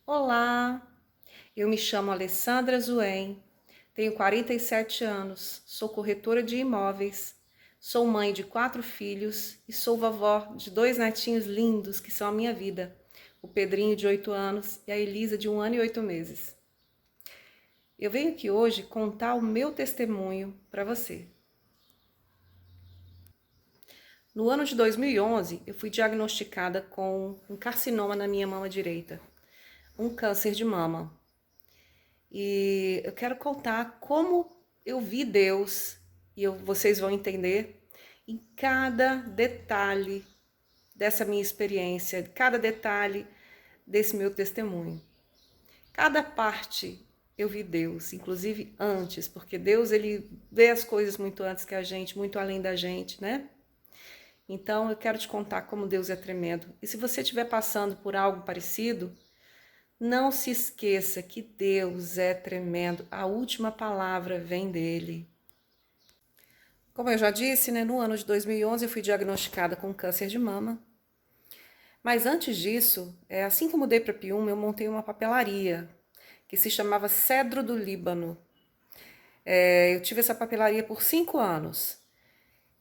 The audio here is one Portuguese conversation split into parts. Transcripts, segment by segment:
Olá, eu me chamo Alessandra Zuen, tenho 47 anos, sou corretora de imóveis, sou mãe de 4 filhos e sou vovó de 2 netinhos lindos que são a minha vida, o Pedrinho de 8 anos e a Elisa de 1 ano e 8 meses. Eu venho aqui hoje contar o meu testemunho para você. No ano de 2011, eu fui diagnosticada com um carcinoma na minha mama direita, um câncer de mama. E eu quero contar como eu vi Deus, e vocês vão entender, em cada detalhe dessa minha experiência, cada detalhe desse meu testemunho. Cada parte eu vi Deus, inclusive antes, porque Deus ele vê as coisas muito antes que a gente, muito além da gente, né? Então eu quero te contar como Deus é tremendo. E se você estiver passando por algo parecido, não se esqueça que Deus é tremendo, a última palavra vem dele. Como eu já disse, né, no ano de 2011 eu fui diagnosticada com câncer de mama. Mas antes disso, assim que eu mudei para Piúma, eu montei uma papelaria que se chamava Cedro do Líbano. Eu tive essa papelaria por 5 anos.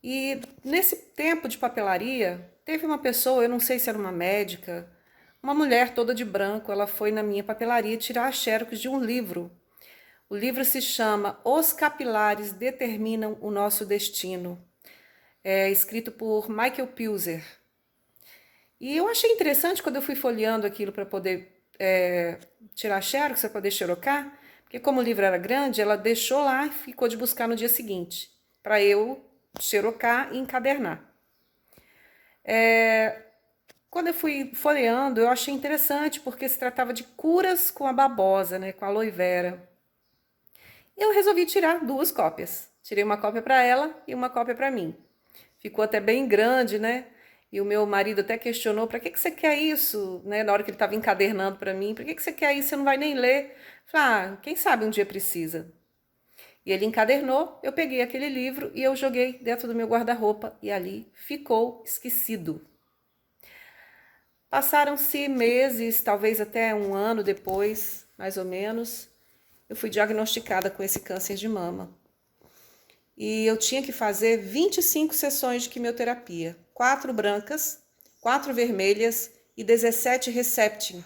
E nesse tempo de papelaria, teve uma pessoa, eu não sei se era uma médica, uma mulher toda de branco, ela foi na minha papelaria tirar a xerox de um livro. O livro se chama Os Capilares Determinam o Nosso Destino. É escrito por Michael Pilzer. E eu achei interessante quando eu fui folheando aquilo para poder tirar xerox, para poder xerocar, porque como o livro era grande, ela deixou lá e ficou de buscar no dia seguinte, para eu xerocar e encadernar. Quando eu fui folheando, eu achei interessante, porque se tratava de curas com a babosa, né, com a aloe vera. Eu resolvi tirar 2 cópias. Tirei uma cópia para ela e uma cópia para mim. Ficou até bem grande, né? E o meu marido até questionou, para que você quer isso? Né? Na hora que ele estava encadernando para mim, para que você quer isso? Você não vai nem ler. Falei, quem sabe um dia precisa. E ele encadernou, eu peguei aquele livro e eu joguei dentro do meu guarda-roupa e ali ficou esquecido. Passaram-se meses, talvez até um ano depois, mais ou menos, eu fui diagnosticada com esse câncer de mama. E eu tinha que fazer 25 sessões de quimioterapia, 4 brancas, 4 vermelhas e 17 Herceptin,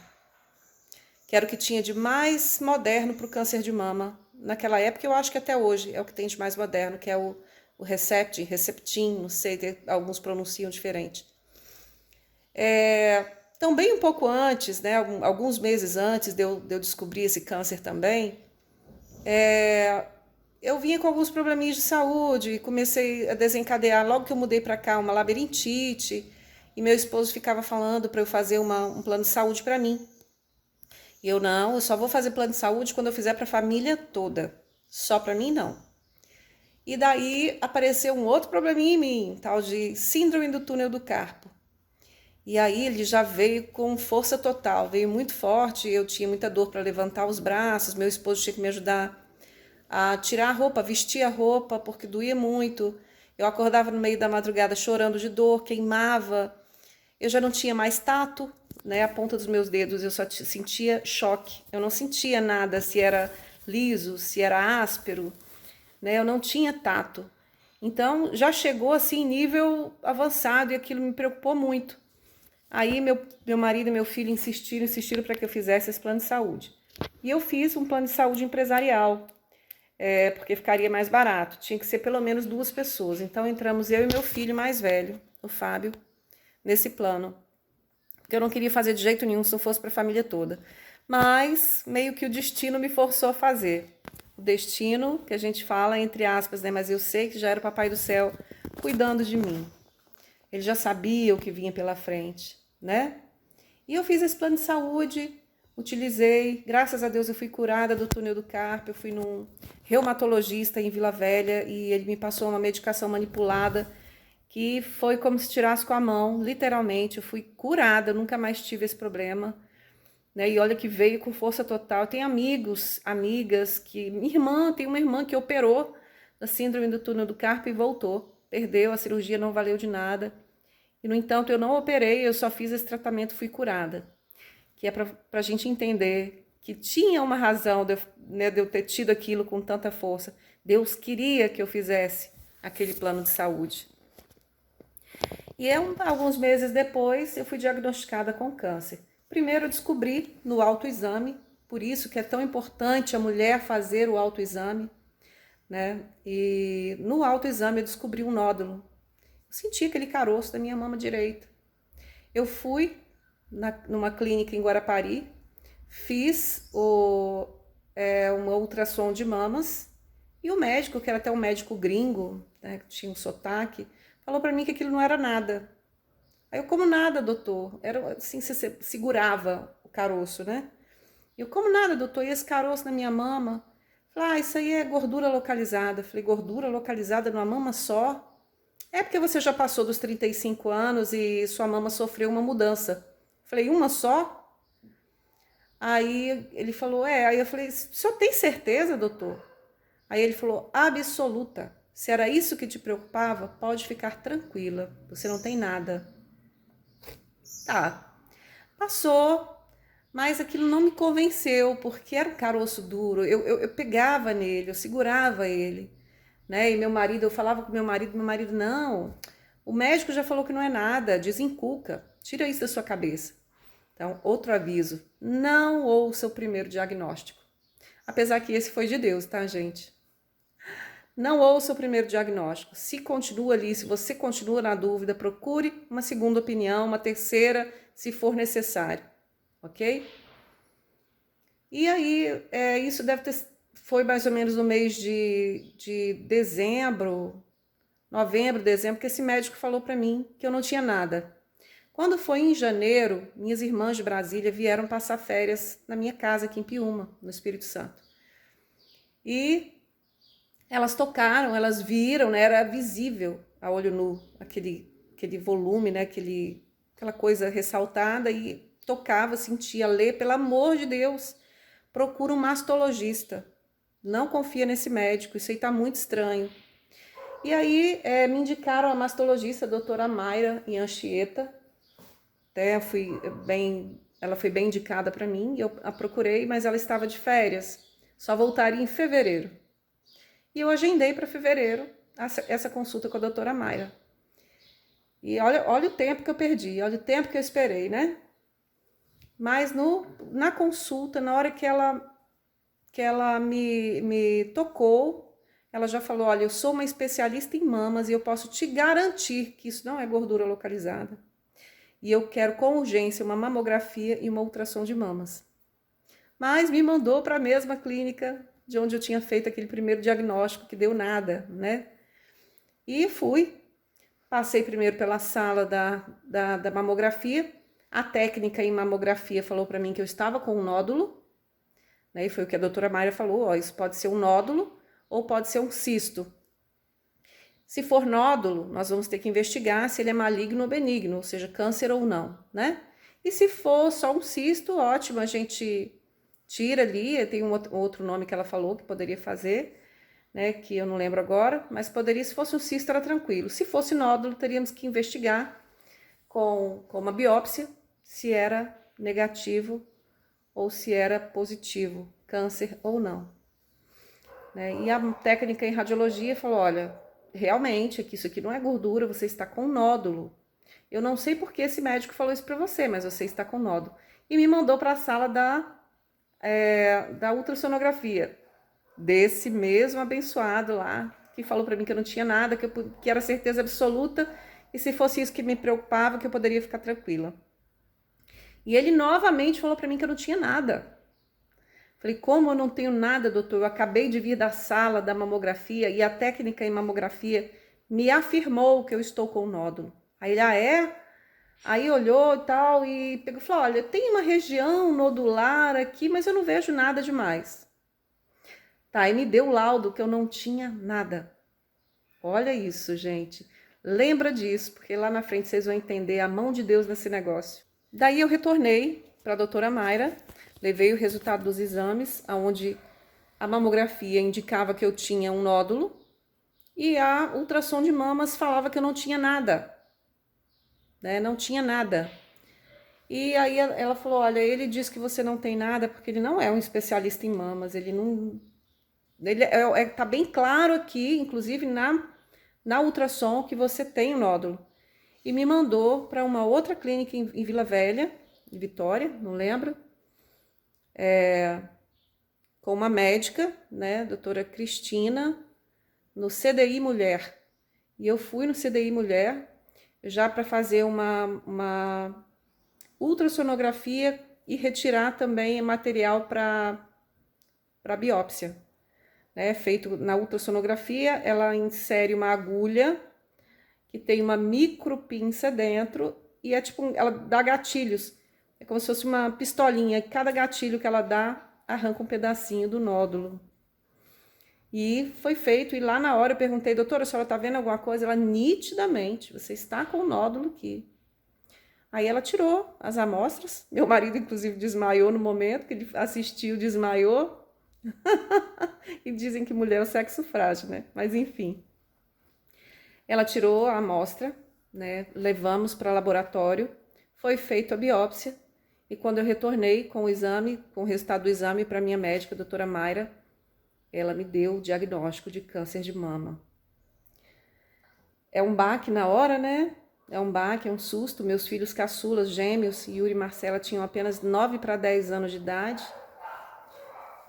que era o que tinha de mais moderno para o câncer de mama. Naquela época, eu acho que até hoje é o que tem de mais moderno, que é o Herceptin, não sei, alguns pronunciam diferente. Também um pouco antes, né, alguns meses antes de eu descobrir esse câncer também, eu vinha com alguns probleminhas de saúde e comecei a desencadear, logo que eu mudei para cá, uma labirintite, e meu esposo ficava falando para eu fazer um plano de saúde para mim. E eu só vou fazer plano de saúde quando eu fizer para a família toda, só para mim não. E daí apareceu um outro probleminha em mim, tal de síndrome do túnel do carpo. E aí ele já veio com força total, veio muito forte, eu tinha muita dor para levantar os braços, meu esposo tinha que me ajudar a tirar a roupa, vestir a roupa, porque doía muito. Eu acordava no meio da madrugada chorando de dor, queimava. Eu já não tinha mais tato, né? A ponta dos meus dedos eu só sentia choque. Eu não sentia nada, se era liso, se era áspero, né? Eu não tinha tato. Então já chegou assim nível avançado e aquilo me preocupou muito. Aí meu marido e meu filho insistiram para que eu fizesse esse plano de saúde. E eu fiz um plano de saúde empresarial, porque ficaria mais barato. Tinha que ser pelo menos 2 pessoas. Então entramos eu e meu filho mais velho, o Fábio, nesse plano. Porque eu não queria fazer de jeito nenhum se não fosse para a família toda. Mas meio que o destino me forçou a fazer. O destino, que a gente fala entre aspas, né? Mas eu sei que já era o Papai do Céu cuidando de mim. Ele já sabia o que vinha pela frente, né? E eu fiz esse plano de saúde, utilizei, graças a Deus eu fui curada do túnel do carpo, eu fui num reumatologista em Vila Velha e ele me passou uma medicação manipulada que foi como se tirasse com a mão, literalmente, eu fui curada, eu nunca mais tive esse problema, né? E olha que veio com força total. Tem amigos, amigas, tem uma irmã que operou da síndrome do túnel do carpo e voltou, perdeu, a cirurgia não valeu de nada. E, no entanto, eu não operei, eu só fiz esse tratamento, fui curada. que é para a gente entender que tinha uma razão de eu ter tido aquilo com tanta força. Deus queria que eu fizesse aquele plano de saúde. E alguns meses depois eu fui diagnosticada com câncer. Primeiro eu descobri no autoexame, por isso que é tão importante a mulher fazer o autoexame, né? E no autoexame eu descobri um nódulo. Eu senti aquele caroço da minha mama direita. Eu fui numa clínica em Guarapari, fiz uma ultrassom de mamas e o médico, que era até um médico gringo, né, que tinha um sotaque, falou para mim que aquilo não era nada. Aí eu, como nada, doutor? Era assim, você segurava o caroço, né? Eu, como nada, doutor? E esse caroço na minha mama? Falei, isso aí é gordura localizada. Falei, gordura localizada numa mama só? É porque você já passou dos 35 anos e sua mama sofreu uma mudança. Falei, uma só? Aí ele falou, Aí eu falei, o senhor tem certeza, doutor? Aí ele falou, absoluta. Se era isso que te preocupava, pode ficar tranquila. Você não tem nada. Tá. Passou, mas aquilo não me convenceu, porque era um caroço duro. Eu pegava nele, eu segurava ele. Né? E meu marido, eu falava com meu marido, não, o médico já falou que não é nada, desencuca, tira isso da sua cabeça. Então, outro aviso, não ouça o primeiro diagnóstico. Apesar que esse foi de Deus, tá, gente? Não ouça o primeiro diagnóstico. Se você continua na dúvida, procure uma segunda opinião, uma terceira, se for necessário, ok? E aí, isso foi mais ou menos no mês de dezembro, novembro, dezembro, que esse médico falou para mim que eu não tinha nada. Quando foi em janeiro, minhas irmãs de Brasília vieram passar férias na minha casa aqui em Piúma, no Espírito Santo. E elas tocaram, elas viram, né, era visível a olho nu, aquele volume, né, aquela coisa ressaltada, e tocava, sentia, ler, pelo amor de Deus, procura um mastologista. Não confia nesse médico, isso aí tá muito estranho. E aí me indicaram a mastologista, a doutora Mayra em Anchieta. Até ela foi bem indicada para mim, eu a procurei, mas ela estava de férias, só voltaria em fevereiro. E eu agendei para fevereiro essa consulta com a doutora Mayra. E olha o tempo que eu perdi, olha o tempo que eu esperei, né? Mas na consulta, na hora que ela me tocou, ela já falou, olha, eu sou uma especialista em mamas e eu posso te garantir que isso não é gordura localizada. E eu quero com urgência uma mamografia e uma ultrassom de mamas. Mas me mandou para a mesma clínica de onde eu tinha feito aquele primeiro diagnóstico, que deu nada, né? E passei primeiro pela sala da mamografia. A técnica em mamografia falou para mim que eu estava com um nódulo, né? E foi o que a doutora Mayra falou, isso pode ser um nódulo ou pode ser um cisto. Se for nódulo, nós vamos ter que investigar se ele é maligno ou benigno, ou seja, câncer ou não, né? E se for só um cisto, ótimo, a gente tira ali, tem um outro nome que ela falou que poderia fazer, né, que eu não lembro agora, mas poderia, se fosse um cisto, era tranquilo. Se fosse nódulo, teríamos que investigar com uma biópsia se era negativo ou se era positivo, câncer ou não. Né? E a técnica em radiologia falou, olha, realmente, isso aqui não é gordura, você está com nódulo. Eu não sei por que esse médico falou isso para você, mas você está com nódulo. E me mandou para a sala da ultrassonografia, desse mesmo abençoado lá, que falou para mim que eu não tinha nada, que era certeza absoluta, e se fosse isso que me preocupava, que eu poderia ficar tranquila. E ele novamente falou para mim que eu não tinha nada. Falei, como eu não tenho nada, doutor? Eu acabei de vir da sala da mamografia e a técnica em mamografia me afirmou que eu estou com nódulo. Aí ele, é? Aí olhou e tal e pegou e falou, olha, tem uma região nodular aqui, mas eu não vejo nada demais. Tá, e me deu o laudo que eu não tinha nada. Olha isso, gente. Lembra disso, porque lá na frente vocês vão entender a mão de Deus nesse negócio. Daí eu retornei para a doutora Mayra, levei o resultado dos exames, onde a mamografia indicava que eu tinha um nódulo e a ultrassom de mamas falava que eu não tinha nada, né? Não tinha nada. E aí ela falou, olha, ele disse que você não tem nada porque ele não é um especialista em mamas, ele não... tá bem claro aqui, inclusive na ultrassom, que você tem um nódulo. E me mandou para uma outra clínica em Vila Velha, em Vitória, não lembro, com uma médica, né, doutora Cristina, no CDI Mulher. E eu fui no CDI Mulher já para fazer uma ultrassonografia e retirar também material para biópsia. Né? Feito na ultrassonografia, ela insere uma agulha que tem uma micropinça dentro e é tipo, ela dá gatilhos. É como se fosse uma pistolinha. Cada gatilho que ela dá, arranca um pedacinho do nódulo. E foi feito, e lá na hora eu perguntei, doutora, a senhora tá vendo alguma coisa? Ela, nitidamente, você está com o nódulo aqui. Aí ela tirou as amostras, meu marido inclusive desmaiou no momento que ele assistiu, desmaiou. E dizem que mulher é o sexo frágil, né? Mas enfim. Ela tirou a amostra, né? Levamos para o laboratório, foi feita a biópsia, e quando eu retornei com o exame, com o resultado do exame para minha médica, a doutora Mayra, ela me deu o diagnóstico de câncer de mama. É um baque na hora, né? É um baque, é um susto. Meus filhos caçulas, gêmeos, Yuri e Marcela, tinham apenas 9 para 10 anos de idade.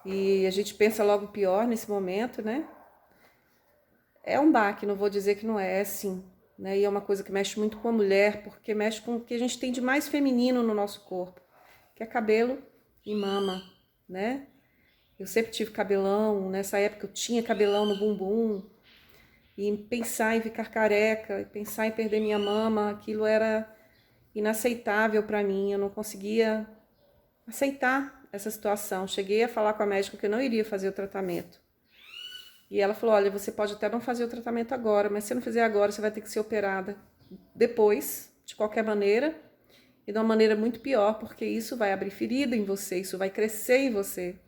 E a gente pensa logo pior nesse momento, né? É um baque, não vou dizer que não é assim. Né? E é uma coisa que mexe muito com a mulher, porque mexe com o que a gente tem de mais feminino no nosso corpo, que é cabelo e mama, né? Eu sempre tive cabelão, nessa época eu tinha cabelão no bumbum, e pensar em ficar careca, pensar em perder minha mama, aquilo era inaceitável para mim, eu não conseguia aceitar essa situação. Cheguei a falar com a médica que eu não iria fazer o tratamento. E ela falou, olha, você pode até não fazer o tratamento agora, mas se não fizer agora, você vai ter que ser operada depois, de qualquer maneira, e de uma maneira muito pior, porque isso vai abrir ferida em você, isso vai crescer em você,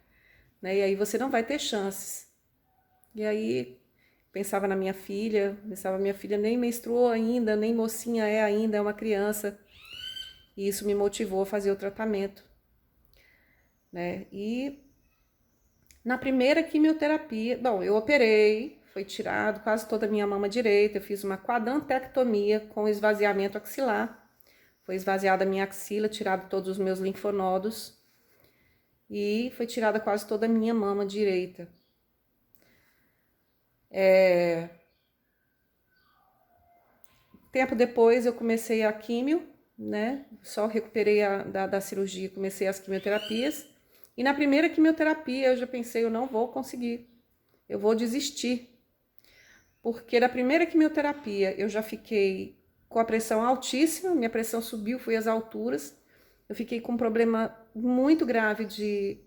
né? E aí você não vai ter chances. E aí pensava na minha filha, minha filha nem menstruou ainda, nem mocinha é ainda, é uma criança. E isso me motivou a fazer o tratamento, né? E na primeira quimioterapia, bom, eu operei, foi tirado quase toda a minha mama direita, eu fiz uma quadrantectomia com esvaziamento axilar. Foi esvaziada a minha axila, tirado todos os meus linfonodos e foi tirada quase toda a minha mama direita. Tempo depois eu comecei a químio, né? Só recuperei da cirurgia, comecei as quimioterapias. E na primeira quimioterapia eu já pensei, eu não vou conseguir, eu vou desistir. Porque na primeira quimioterapia eu já fiquei com a pressão altíssima, minha pressão subiu, fui às alturas. Eu fiquei com um problema muito grave de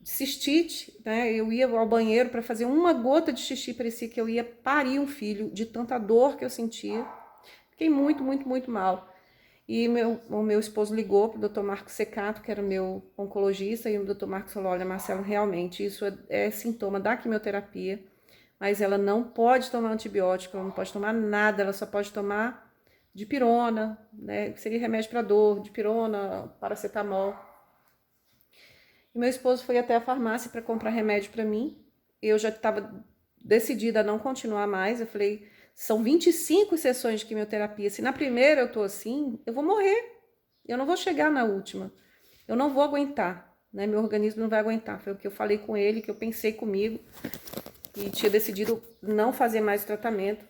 cistite, né? Eu ia ao banheiro para fazer uma gota de xixi, parecia que eu ia parir um filho, de tanta dor que eu sentia. Fiquei muito, muito, muito mal. E o meu esposo ligou para o Dr. Marcos Secato, que era o meu oncologista, e o Dr. Marcos falou, olha, Marcelo, realmente isso é sintoma da quimioterapia, mas ela não pode tomar antibiótico, ela não pode tomar nada, ela só pode tomar dipirona, né, que seria remédio para dor, dipirona, paracetamol. E meu esposo foi até a farmácia para comprar remédio para mim. Eu já estava decidida a não continuar mais. Eu falei, são 25 sessões de quimioterapia. Se na primeira eu tô assim, eu vou morrer. Eu não vou chegar na última. Eu não vou aguentar, né? Meu organismo não vai aguentar. Foi o que eu falei com ele, que eu pensei comigo. E tinha decidido não fazer mais o tratamento.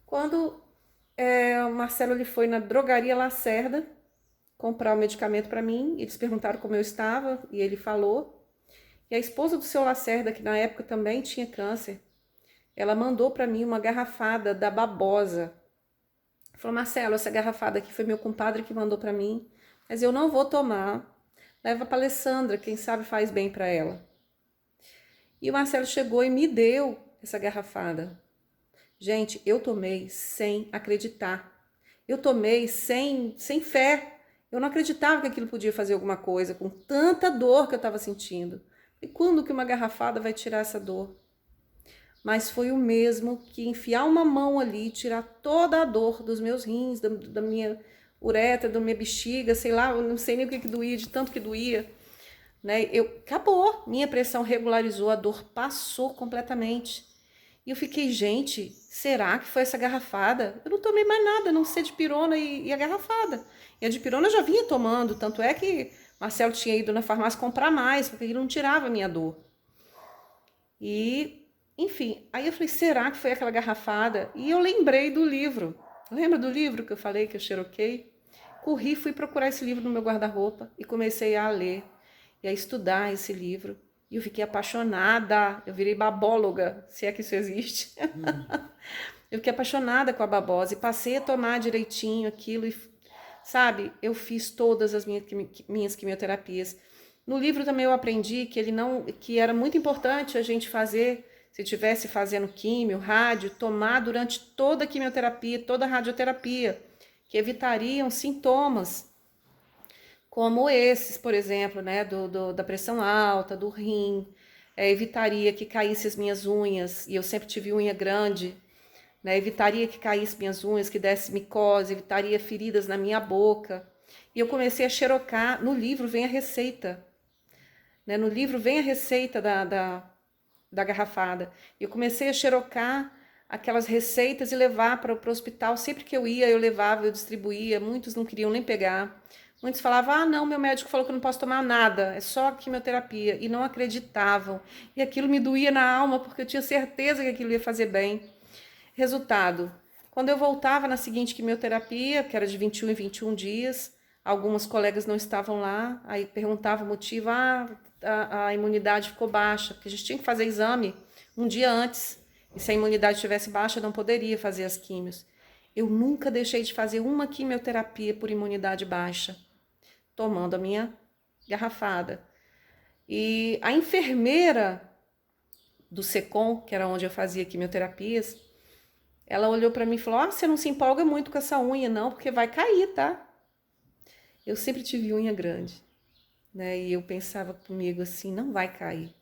Quando o Marcelo ele foi na drogaria Lacerda comprar o medicamento para mim, eles perguntaram como eu estava e ele falou. E a esposa do seu Lacerda, que na época também tinha câncer, ela mandou para mim uma garrafada da babosa. Falou, Marcelo, essa garrafada aqui foi meu compadre que mandou para mim, mas eu não vou tomar. Leva para Alessandra, quem sabe faz bem para ela. E o Marcelo chegou e me deu essa garrafada. Gente, eu tomei sem acreditar. Eu tomei sem fé. Eu não acreditava que aquilo podia fazer alguma coisa, com tanta dor que eu estava sentindo. E quando que uma garrafada vai tirar essa dor? Mas foi o mesmo que enfiar uma mão ali, tirar toda a dor dos meus rins, da minha uretra, da minha bexiga, sei lá, eu não sei nem o que doía, de tanto que doía, né? Acabou, minha pressão regularizou, a dor passou completamente. E eu fiquei, gente, será que foi essa garrafada? Eu não tomei mais nada, a não ser dipirona e a garrafada. E a dipirona eu já vinha tomando, tanto é que Marcelo tinha ido na farmácia comprar mais, porque ele não tirava a minha dor. E, enfim, aí eu falei, será que foi aquela garrafada? E eu lembrei do livro. Lembra do livro que eu falei, que eu xeroquei? Corri, fui procurar esse livro no meu guarda-roupa e comecei a ler e a estudar esse livro. E eu fiquei apaixonada, eu virei babóloga, se é que isso existe. Eu fiquei apaixonada com a babose, passei a tomar direitinho aquilo e, sabe, eu fiz todas as minhas quimioterapias. No livro também eu aprendi que que era muito importante a gente fazer, se estivesse fazendo químio, rádio, tomar durante toda a quimioterapia, toda a radioterapia, que evitariam sintomas como esses, por exemplo, né, da pressão alta, do rim, evitaria que caísse as minhas unhas, e eu sempre tive unha grande, né, evitaria que caísse minhas unhas, que desse micose, evitaria feridas na minha boca. E eu comecei a xerocar, no livro vem a receita, né, no livro vem a receita da garrafada. E eu comecei a xerocar aquelas receitas e levar para o hospital, sempre que eu ia, eu levava, eu distribuía, muitos não queriam nem pegar. Muitos falavam, ah, não, meu médico falou que eu não posso tomar nada, é só quimioterapia, e não acreditavam. E aquilo me doía na alma, porque eu tinha certeza que aquilo ia fazer bem. Resultado, quando eu voltava na seguinte quimioterapia, que era de 21 em 21 dias, algumas colegas não estavam lá, aí perguntava o motivo, a imunidade ficou baixa, porque a gente tinha que fazer exame um dia antes, e se a imunidade estivesse baixa, não poderia fazer as químios. Eu nunca deixei de fazer uma quimioterapia por imunidade baixa, tomando a minha garrafada. E a enfermeira do SECOM, que era onde eu fazia quimioterapias, ela olhou para mim e falou, você não se empolga muito com essa unha não, porque vai cair, tá? Eu sempre tive unha grande, né? E eu pensava comigo assim, não vai cair.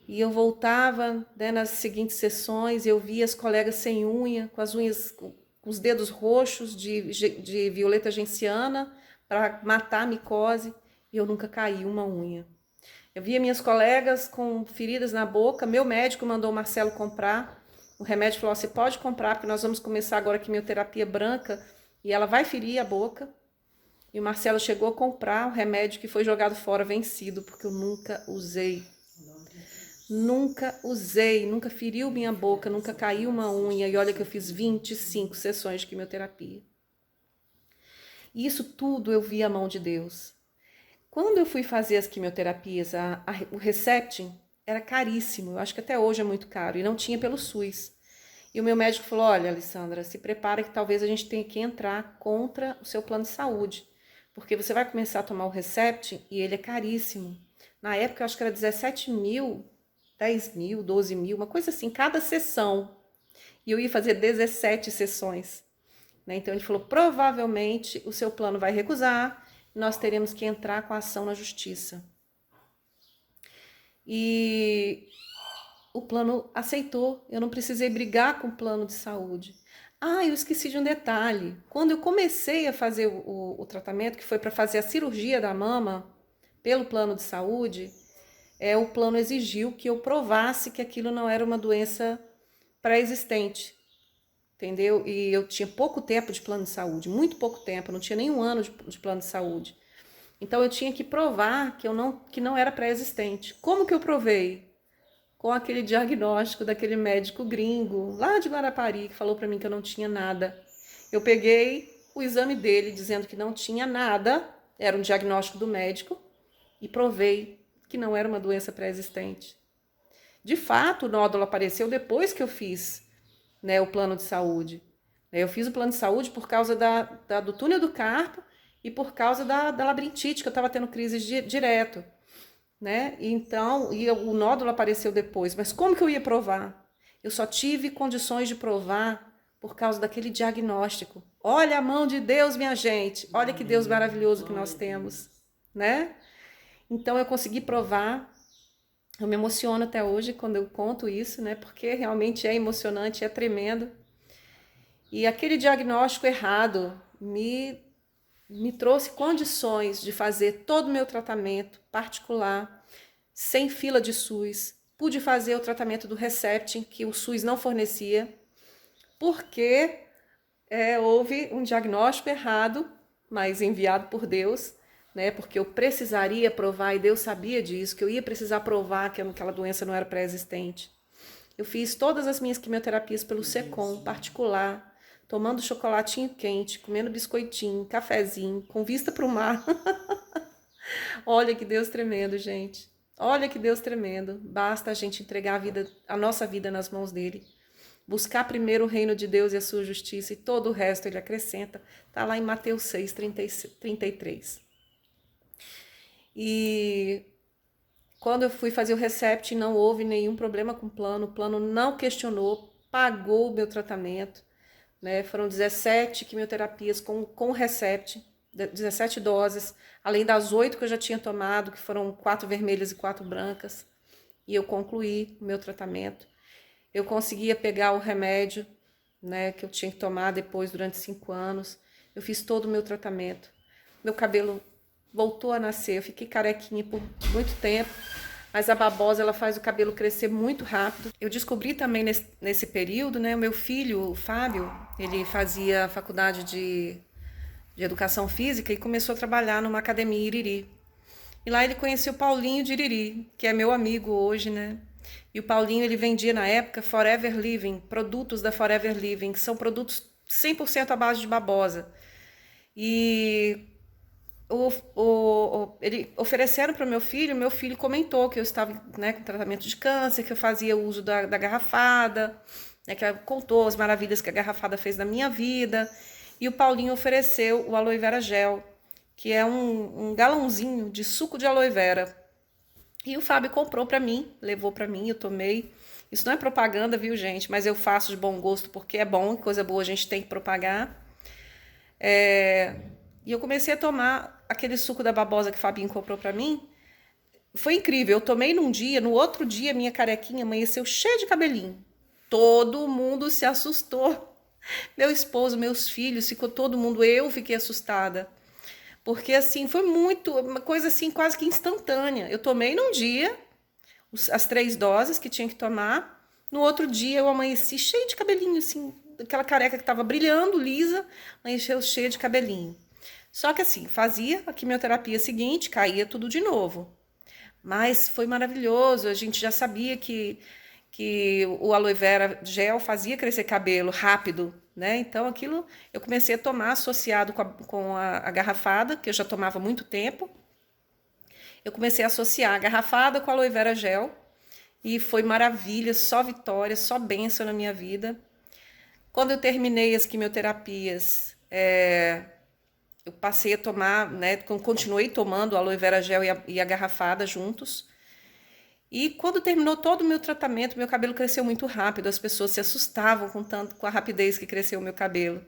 E eu voltava, né, nas seguintes sessões, eu via as colegas sem unha, com as unhas, com os dedos roxos de violeta genciana, para matar a micose, e eu nunca caí uma unha. Eu via minhas colegas com feridas na boca, meu médico mandou o Marcelo comprar, o remédio falou, você pode comprar, porque nós vamos começar agora a quimioterapia branca, e ela vai ferir a boca. E o Marcelo chegou a comprar o remédio que foi jogado fora, vencido, porque eu nunca usei. Nunca usei, nunca feriu minha boca, nunca caiu uma unha, e olha que eu fiz 25 sessões de quimioterapia. E isso tudo eu vi a mão de Deus. Quando eu fui fazer as quimioterapias, o Herceptin era caríssimo, eu acho que até hoje é muito caro, e não tinha pelo SUS. E o meu médico falou, olha, Alessandra, se prepara que talvez a gente tenha que entrar contra o seu plano de saúde, porque você vai começar a tomar o Herceptin e ele é caríssimo. Na época eu acho que era 17 mil, 10 mil, 12 mil, uma coisa assim, cada sessão. E eu ia fazer 17 sessões. Né? Então ele falou, provavelmente o seu plano vai recusar, nós teremos que entrar com a ação na justiça. E o plano aceitou, eu não precisei brigar com o plano de saúde. Ah, eu esqueci de um detalhe. Quando eu comecei a fazer o tratamento, que foi para fazer a cirurgia da mama, pelo plano de saúde, o plano exigiu que eu provasse que aquilo não era uma doença pré-existente, entendeu? E eu tinha pouco tempo de plano de saúde, muito pouco tempo, não tinha nem um ano de plano de saúde. Então eu tinha que provar que não era pré-existente. Como que eu provei? Com aquele diagnóstico daquele médico gringo, lá de Guarapari, que falou para mim que eu não tinha nada. Eu peguei o exame dele dizendo que não tinha nada, era um diagnóstico do médico, e provei que não era uma doença pré-existente. De fato, o nódulo apareceu depois que eu fiz, né, o plano de saúde. Eu fiz o plano de saúde por causa do túnel do carpo e por causa da labirintite, que eu estava tendo crises direto. Né? Então, o nódulo apareceu depois. Mas como que eu ia provar? Eu só tive condições de provar por causa daquele diagnóstico. Olha a mão de Deus, minha gente. Olha que Deus maravilhoso que nós temos, né? Então eu consegui provar. Eu me emociono até hoje quando eu conto isso, né? Porque realmente é emocionante, é tremendo. E aquele diagnóstico errado me me trouxe condições de fazer todo o meu tratamento particular, sem fila de SUS. Pude fazer o tratamento do Herceptin, que o SUS não fornecia, porque houve um diagnóstico errado, mas enviado por Deus, né? Porque eu precisaria provar, e Deus sabia disso, que eu ia precisar provar que aquela doença não era pré-existente. Eu fiz todas as minhas quimioterapias pelo Secom, particular, tomando chocolatinho quente, comendo biscoitinho, cafezinho, com vista para o mar. Olha que Deus tremendo, gente. Olha que Deus tremendo. Basta a gente entregar a nossa vida nas mãos dele. Buscar primeiro o reino de Deus e a sua justiça, e todo o resto ele acrescenta. Está lá em Mateus 6, 33. E quando eu fui fazer o Herceptin, não houve nenhum problema com o plano não questionou, pagou o meu tratamento, né? Foram 17 quimioterapias com o Herceptin, 17 doses, além das 8 que eu já tinha tomado, que foram 4 vermelhas e 4 brancas, e eu concluí o meu tratamento. Eu conseguia pegar o remédio, né, que eu tinha que tomar depois durante 5 anos. Eu fiz todo o meu tratamento. Meu cabelo voltou a nascer. Eu fiquei carequinha por muito tempo, mas a babosa ela faz o cabelo crescer muito rápido. Eu descobri também nesse período, né, o meu filho, o Fábio, ele fazia faculdade de educação física e começou a trabalhar numa academia em Iriri. E lá ele conheceu o Paulinho de Iriri, que é meu amigo hoje, né? E o Paulinho, ele vendia na época Forever Living, produtos da Forever Living, que são produtos 100% à base de babosa. E ele ofereceram para o meu filho comentou que eu estava, né, com tratamento de câncer, que eu fazia uso da garrafada, né, que contou as maravilhas que a garrafada fez na minha vida. E o Paulinho ofereceu o Aloe Vera Gel, que é um galãozinho de suco de aloe vera. E o Fábio comprou para mim, levou para mim, eu tomei. Isso não é propaganda, viu, gente? Mas eu faço de bom gosto porque é bom, coisa boa a gente tem que propagar. E eu comecei a tomar aquele suco da babosa que o Fabinho comprou para mim. Foi incrível, eu tomei num dia, no outro dia minha carequinha amanheceu cheia de cabelinho. Todo mundo se assustou. Meu esposo, meus filhos, ficou todo mundo, eu fiquei assustada. Porque assim, foi uma coisa assim quase que instantânea. Eu tomei num dia as 3 doses que tinha que tomar. No outro dia eu amanheci cheia de cabelinho, assim, aquela careca que estava brilhando, lisa, amanheceu cheia de cabelinho. Só que assim, fazia a quimioterapia seguinte, caía tudo de novo. Mas foi maravilhoso, a gente já sabia que o aloe vera gel fazia crescer cabelo rápido, né? Então aquilo eu comecei a tomar associado com a garrafada, que eu já tomava há muito tempo. Eu comecei a associar a garrafada com a aloe vera gel e foi maravilha, só vitória, só bênção na minha vida. Quando eu terminei as quimioterapias, eu passei a tomar, né? Continuei tomando a aloe vera gel e a garrafada juntos. E quando terminou todo o meu tratamento, meu cabelo cresceu muito rápido. As pessoas se assustavam com a rapidez que cresceu o meu cabelo,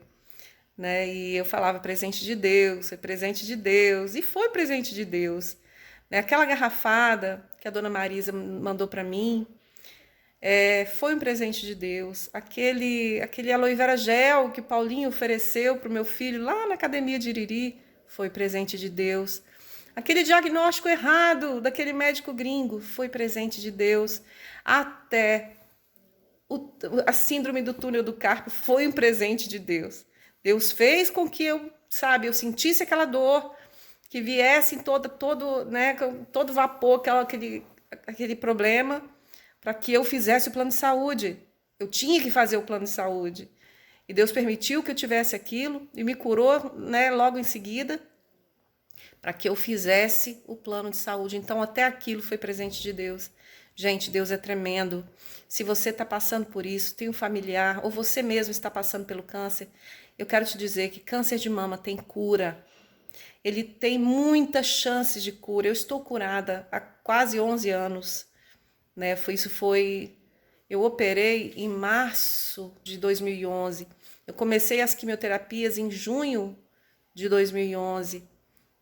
né? E eu falava presente de Deus, é presente de Deus, e foi presente de Deus, né? Aquela garrafada que a dona Marisa mandou para mim, foi um presente de Deus. Aquele aloe vera gel que o Paulinho ofereceu para o meu filho lá na academia de Iriri, foi presente de Deus. Aquele diagnóstico errado daquele médico gringo foi presente de Deus. Até a síndrome do túnel do carpo foi um presente de Deus. Deus fez com que eu sentisse aquela dor, que viesse em né, todo vapor, aquele problema, para que eu fizesse o plano de saúde. Eu tinha que fazer o plano de saúde. E Deus permitiu que eu tivesse aquilo e me curou, né, logo em seguida, para que eu fizesse o plano de saúde. Então, até aquilo foi presente de Deus. Gente, Deus é tremendo. Se você está passando por isso, tem um familiar, ou você mesmo está passando pelo câncer, eu quero te dizer que câncer de mama tem cura. Ele tem muitas chances de cura. Eu estou curada há quase 11 anos. Né? Eu operei em março de 2011. Eu comecei as quimioterapias em junho de 2011.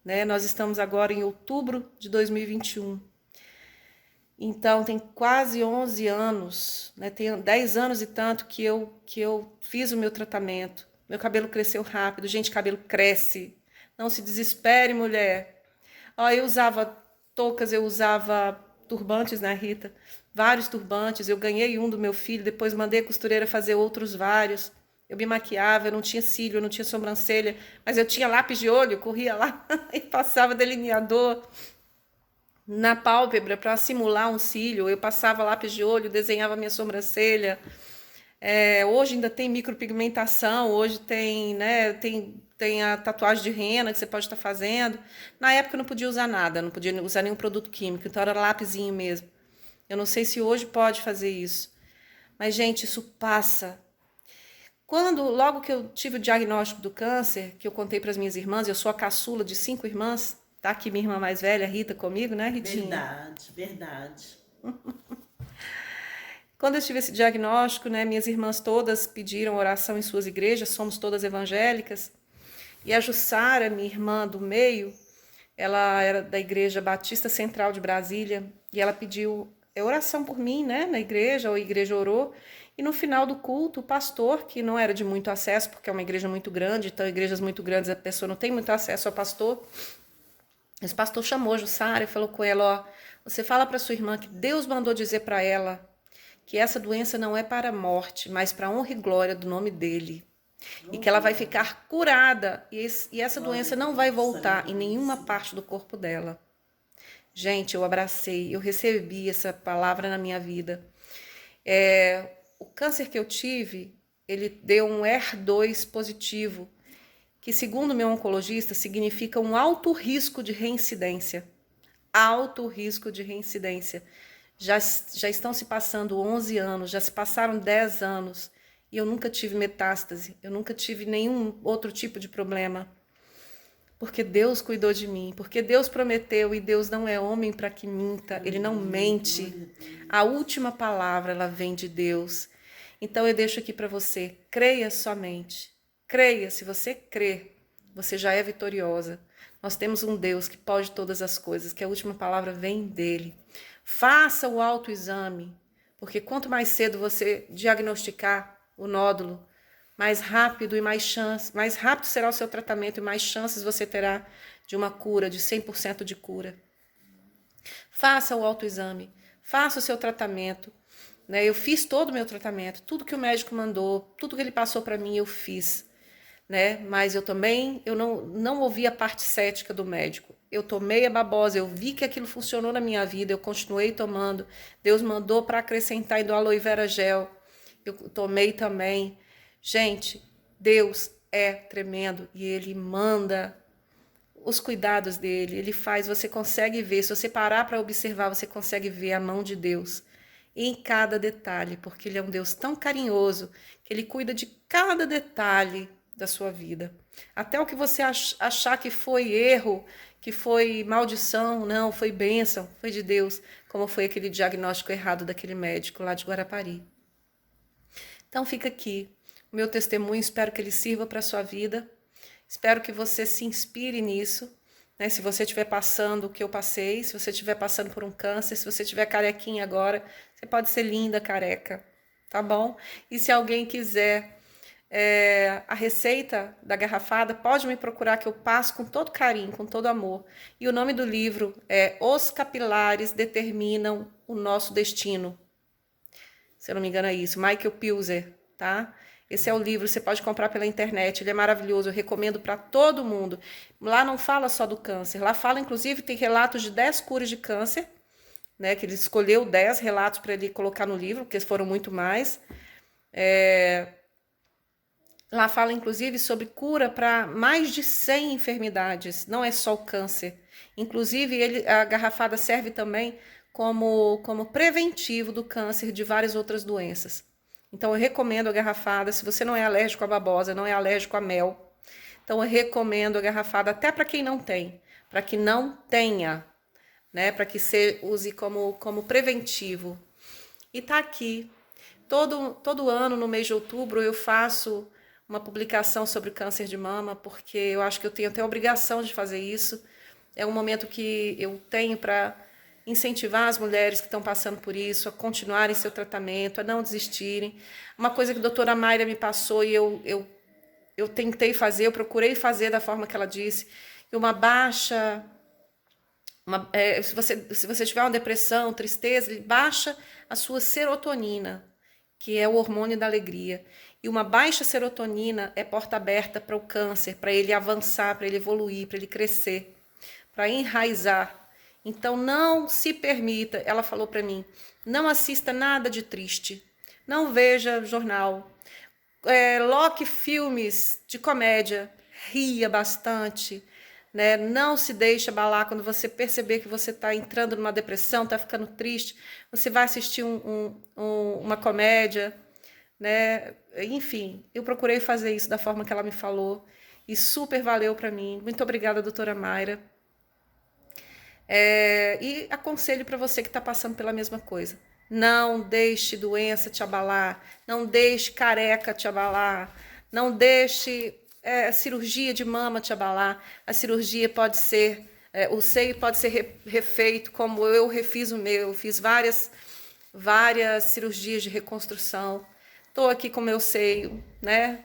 Né? Nós estamos agora em outubro de 2021. Então, tem quase 11 anos, né? Tem 10 anos e tanto que eu fiz o meu tratamento. Meu cabelo cresceu rápido. Gente, cabelo cresce. Não se desespere, mulher. Ó, eu usava toucas, eu usava turbantes, né, Rita? Vários turbantes. Eu ganhei um do meu filho, depois mandei a costureira fazer outros vários. Eu me maquiava, eu não tinha cílio, eu não tinha sobrancelha, mas eu tinha lápis de olho, eu corria lá e passava delineador na pálpebra para simular um cílio. Eu passava lápis de olho, desenhava minha sobrancelha. Hoje ainda tem micropigmentação, hoje tem, né, tem a tatuagem de rena que você pode estar fazendo. Na época eu não podia usar nada, não podia usar nenhum produto químico, então era lapisinho mesmo. Eu não sei se hoje pode fazer isso. Mas, gente, isso passa. Logo que eu tive o diagnóstico do câncer, que eu contei para as minhas irmãs, eu sou a caçula de 5 irmãs, tá aqui minha irmã mais velha, Rita, comigo, né, Ritinha? Verdade, verdade. Quando eu tive esse diagnóstico, né, minhas irmãs todas pediram oração em suas igrejas, somos todas evangélicas. E a Jussara, minha irmã do meio, ela era da Igreja Batista Central de Brasília, e ela pediu oração por mim, né, na igreja, a igreja orou. E no final do culto, o pastor, que não era de muito acesso, porque é uma igreja muito grande, então igrejas muito grandes a pessoa não tem muito acesso ao pastor. Esse pastor chamou a Jussara e falou com ela, ó, você fala para sua irmã que Deus mandou dizer para ela que essa doença não é para a morte, mas para a honra e glória do nome dele. E que ela vai ficar curada e essa doença não vai voltar em nenhuma parte do corpo dela. Gente, eu abracei, eu recebi essa palavra na minha vida. O câncer que eu tive, ele deu um HER2 positivo, que segundo meu oncologista significa um alto risco de reincidência. Alto risco de reincidência. Já estão se passando 11 anos, já se passaram 10 anos e eu nunca tive metástase, eu nunca tive nenhum outro tipo de problema. Porque Deus cuidou de mim, porque Deus prometeu e Deus não é homem para que minta, Ele não mente. A última palavra, ela vem de Deus. Então eu deixo aqui para você, creia somente. Creia, se você crer, você já é vitoriosa. Nós temos um Deus que pode todas as coisas, que a última palavra vem dele. Faça o autoexame, porque quanto mais cedo você diagnosticar o nódulo, mais rápido mais rápido será o seu tratamento e mais chances você terá de uma cura, de 100% de cura. Faça o autoexame, faça o seu tratamento. Eu fiz todo o meu tratamento, tudo que o médico mandou, tudo que ele passou para mim eu fiz. Mas eu não ouvi a parte cética do médico. Eu tomei a babosa, eu vi que aquilo funcionou na minha vida, eu continuei tomando. Deus mandou para acrescentar do aloe vera gel. Eu tomei também. Gente, Deus é tremendo e Ele manda os cuidados dele. Ele faz, você consegue ver. Se você parar para observar, você consegue ver a mão de Deus em cada detalhe, porque Ele é um Deus tão carinhoso que Ele cuida de cada detalhe da sua vida. Até o que você achar que foi erro, que foi maldição, não, foi bênção, foi de Deus, como foi aquele diagnóstico errado daquele médico lá de Guarapari. Então fica aqui o meu testemunho, espero que ele sirva para a sua vida, espero que você se inspire nisso, se você estiver passando o que eu passei, se você estiver passando por um câncer, se você estiver carequinha agora, você pode ser linda careca, tá bom? E se alguém quiser a receita da garrafada, pode me procurar que eu passo com todo carinho, com todo amor. E o nome do livro é Os Capilares Determinam o Nosso Destino. Se eu não me engano é isso, Michael Pilzer, tá? Esse é o livro, você pode comprar pela internet, ele é maravilhoso, eu recomendo para todo mundo. Lá não fala só do câncer, lá fala, inclusive, tem relatos de 10 curas de câncer, que ele escolheu 10 relatos para ele colocar no livro, porque foram muito mais. Lá fala, inclusive, sobre cura para mais de 100 enfermidades, não é só o câncer. Inclusive, a garrafada serve também como preventivo do câncer e de várias outras doenças. Então, eu recomendo a garrafada, se você não é alérgico à babosa, não é alérgico a mel. Então, eu recomendo a garrafada até para quem não tem, para que não tenha, para que você use como preventivo. E tá aqui. Todo ano, no mês de outubro, eu faço uma publicação sobre câncer de mama, porque eu acho que eu tenho até a obrigação de fazer isso. É um momento que eu tenho para incentivar as mulheres que estão passando por isso a continuarem seu tratamento, a não desistirem. Uma coisa que a doutora Mayra me passou e eu eu tentei fazer, eu procurei fazer da forma que ela disse, e uma baixa, se você tiver uma depressão, tristeza, ele baixa a sua serotonina, que é o hormônio da alegria. E uma baixa serotonina é porta aberta para o câncer, para ele avançar, para ele evoluir, para ele crescer, para enraizar. Então não se permita, ela falou para mim, não assista nada de triste, não veja jornal, loque filmes de comédia, ria bastante, né? Não se deixe abalar quando você perceber que você está entrando numa depressão, está ficando triste, você vai assistir uma comédia, né? Enfim, eu procurei fazer isso da forma que ela me falou e super valeu para mim. Muito obrigada, doutora Mayra. E aconselho para você que está passando pela mesma coisa. Não deixe doença te abalar, não deixe careca te abalar, não deixe cirurgia de mama te abalar. A cirurgia pode ser, o seio pode ser refeito, como eu refiz o meu, fiz várias cirurgias de reconstrução. Estou aqui com o meu seio, né?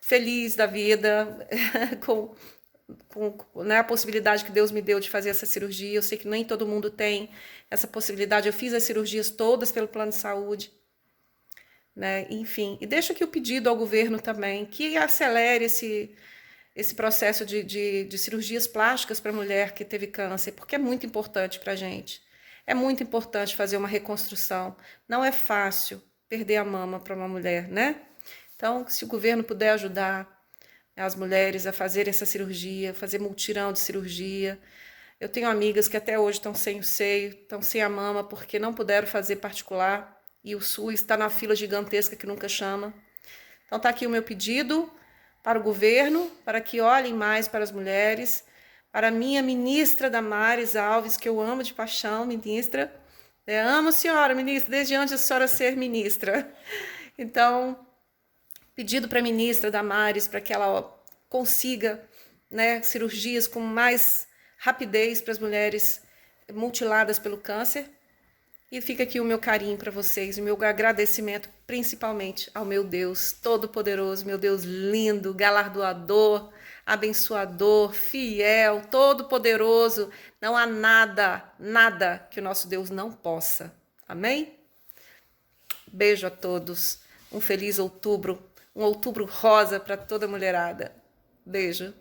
Feliz da vida, com né, a possibilidade que Deus me deu de fazer essa cirurgia. Eu sei que nem todo mundo tem essa possibilidade. Eu fiz as cirurgias todas pelo plano de saúde, né? Enfim, e deixo aqui o pedido ao governo também, que acelere esse processo de cirurgias plásticas para a mulher que teve câncer, porque é muito importante para a gente. É muito importante fazer uma reconstrução. Não é fácil perder a mama para uma mulher, né? Então, se o governo puder ajudar as mulheres a fazer essa cirurgia, fazer multirão de cirurgia. Eu tenho amigas que até hoje estão sem o seio, estão sem a mama, porque não puderam fazer particular, e o SUS está na fila gigantesca que nunca chama. Então está aqui o meu pedido para o governo, para que olhem mais para as mulheres, para a minha ministra Damares Alves, que eu amo de paixão, ministra. Amo a senhora, ministra, desde antes da senhora ser ministra. Então, pedido para a ministra Damares para que ela consiga, né, cirurgias com mais rapidez para as mulheres mutiladas pelo câncer. E fica aqui o meu carinho para vocês, o meu agradecimento principalmente ao meu Deus Todo-Poderoso, meu Deus lindo, galardoador, abençoador, fiel, todo-poderoso. Não há nada, nada que o nosso Deus não possa. Amém? Beijo a todos. Um feliz outubro. Um outubro rosa para toda mulherada. Beijo.